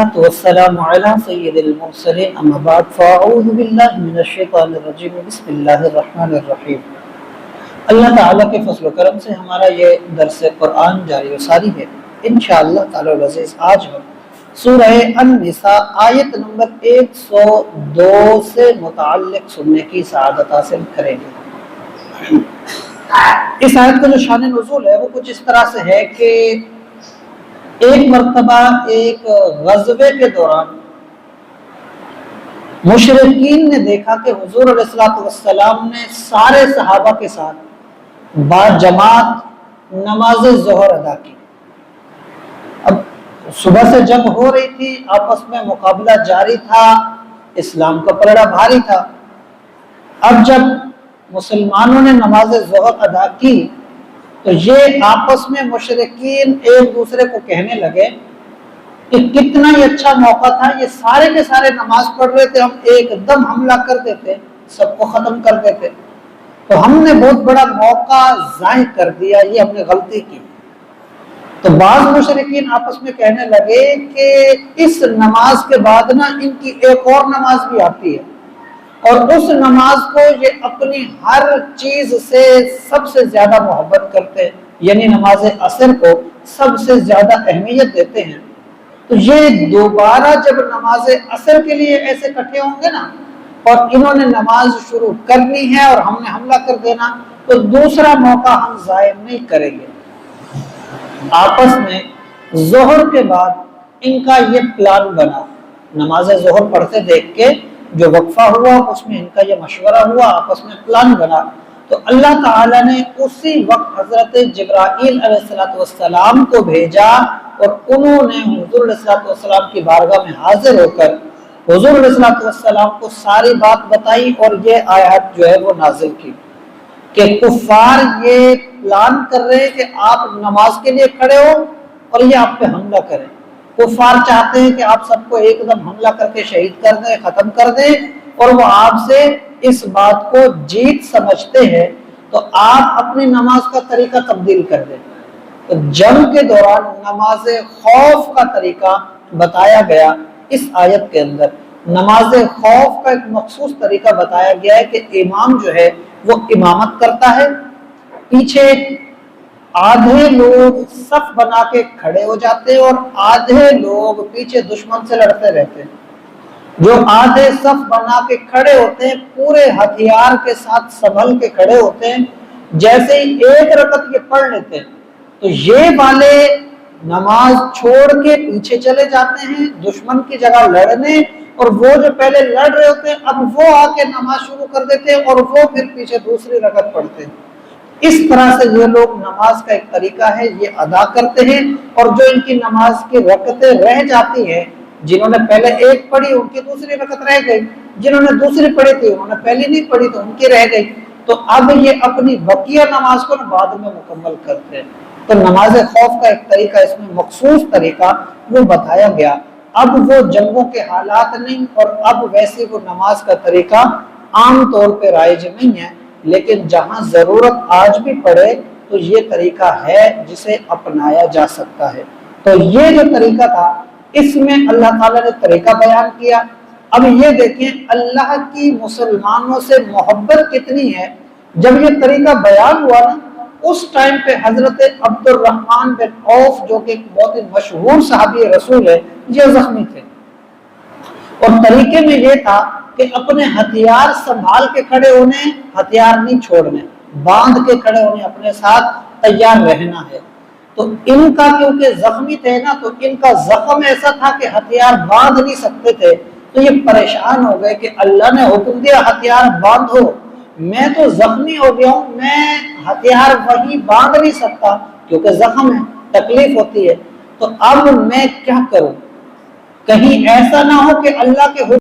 والصلاة والسلام على سید المرسلین اما بعد فاعوذ باللہ من الشیطان الرجیم بسم اللہ الرحمن الرحیم۔ اللہ تعالیٰ کے فضل و کرم سے ہمارا یہ درس قرآن جاری و ساری ہے۔ انشاءاللہ تعالیٰ العزیز آج ہم سورہ النساء آیت نمبر 102 سے متعلق سننے کی سعادت حاصل کریں گے۔ اس آیت کا جو شان نزول ہے وہ کچھ اس طرح سے ہے کہ ایک مرتبہ ایک غزوے کے دوران مشرکین نے دیکھا کہ حضور علیہ الصلوۃ والسلام نے سارے صحابہ کے ساتھ باجماعت نماز ظہر ادا کی۔ اب صبح سے جنگ ہو رہی تھی، آپس میں مقابلہ جاری تھا، اسلام کا پلڑا بھاری تھا۔ اب جب مسلمانوں نے نماز ظہر ادا کی تو یہ آپس میں مشرکین ایک دوسرے کو کہنے لگے کہ کتنا ہی اچھا موقع تھا، یہ سارے کے سارے نماز پڑھ رہے تھے، ہم ایک دم حملہ کر دیتے، سب کو ختم کر دیتے، تو ہم نے بہت بڑا موقع ضائع کر دیا، یہ ہم نے غلطی کی۔ تو بعض مشرکین آپس میں کہنے لگے کہ اس نماز کے بعد نا ان کی ایک اور نماز بھی آتی ہے، اور اس نماز کو یہ اپنی ہر چیز سے سب سے زیادہ محبت کرتے ہیں، یعنی نماز عصر کو سب سے زیادہ اہمیت دیتے ہیں۔ تو یہ دوبارہ جب نماز عصر کے لیے ایسے اکٹھے ہوں گے نا اور انہوں نے نماز شروع کرنی ہے اور ہم نے حملہ کر دینا، تو دوسرا موقع ہم ضائع نہیں کریں گے۔ آپس میں ظہر کے بعد ان کا یہ پلان بنا، نماز ظہر پڑھتے دیکھ کے جو وقفہ ہوا اس میں ان کا یہ مشورہ ہوا، آپس میں پلان بنا۔ تو اللہ تعالیٰ نے اسی وقت حضرت جبرائیل علیہ السلام کو بھیجا اور انہوں نے حضور علیہ السلام کی بارگاہ میں حاضر ہو کر حضور علیہ السلام کو ساری بات بتائی، اور یہ آیات جو ہے وہ نازل کی کہ کفار یہ پلان کر رہے ہیں کہ آپ نماز کے لیے کھڑے ہو اور یہ آپ پہ حملہ کریں۔ کفار چاہتے ہیں کہ آپ سب کو ایک دم حملہ کر کے شہید کر دیں، ختم کر دیں، اور وہ آپ سے اس بات کو جیت سمجھتے ہیں، تو آپ اپنی نماز کا طریقہ تبدیل کر دیں۔ تو جنگ کے دوران نماز خوف کا طریقہ بتایا گیا۔ اس آیت کے اندر نماز خوف کا ایک مخصوص طریقہ بتایا گیا ہے کہ امام جو ہے وہ امامت کرتا ہے، پیچھے آدھے لوگ صف بنا کے کھڑے ہو جاتے ہیں اور آدھے لوگ پیچھے دشمن سے لڑتے رہتے ہیں۔ جو آدھے صف بنا کے کھڑے ہوتے ہیں پورے ہتھیار کے ساتھ سنبھل کے کھڑے ہوتے ہیں، جیسے ہی ایک رکعت یہ پڑھ لیتے ہیں تو یہ والے نماز چھوڑ کے پیچھے چلے جاتے ہیں دشمن کی جگہ لڑنے، اور وہ جو پہلے لڑ رہے ہوتے ہیں اب وہ آ کے نماز شروع کر دیتے ہیں اور وہ پھر پیچھے دوسری رکعت پڑھتے ہیں۔ اس طرح سے یہ لوگ نماز کا ایک طریقہ ہے یہ ادا کرتے ہیں، اور جو ان کی نماز کی رکعتیں رہ جاتی ہیں، جنہوں نے پہلے ایک پڑھی ان کی دوسری رکعت رہ گئی، جنہوں نے دوسری پڑھی تھی انہوں نے پہلی نہیں پڑھی تو ان کی رہ گئی، تو اب یہ اپنی بقیہ نماز کو بعد میں مکمل کرتے ہیں۔ تو نماز خوف کا ایک طریقہ، اس میں مخصوص طریقہ وہ بتایا گیا۔ اب وہ جنگوں کے حالات نہیں، اور اب ویسے وہ نماز کا طریقہ عام طور پہ رائج نہیں ہے، لیکن جہاں ضرورت آج بھی پڑے تو یہ طریقہ ہے جسے اپنایا جا سکتا ہے۔ تو یہ جو طریقہ تھا اس میں اللہ تعالیٰ نے طریقہ بیان کیا۔ اب یہ دیکھیں اللہ کی مسلمانوں سے محبت کتنی ہے۔ جب یہ طریقہ بیان ہوا نا اس ٹائم پہ حضرت عبد الرحمن بن عوف جو کہ بہت ہی مشہور صحابی رسول ہے یہ زخمی تھے، اور طریقے میں یہ تھا کہ اپنے ہتھیار سنبھال کے کھڑے ہونے، ہتھیار نہیں چھوڑنے، باندھ کے کھڑے ہونے، اپنے ساتھ تیار رہنا ہے۔ تو ان کا کیونکہ زخمی تھے نا تو ان کا زخم ایسا تھا کہ ہتھیار باندھ نہیں سکتے تھے، تو یہ پریشان ہو گئے کہ اللہ نے حکم دیا ہتھیار باندھو، میں تو زخمی ہو گیا ہوں، میں ہتھیار وہی باندھ نہیں سکتا کیونکہ زخم ہے، تکلیف ہوتی ہے، تو اب میں کیا کروں؟ کہیں ایسا نہ ہو کہ اللہ کے حکم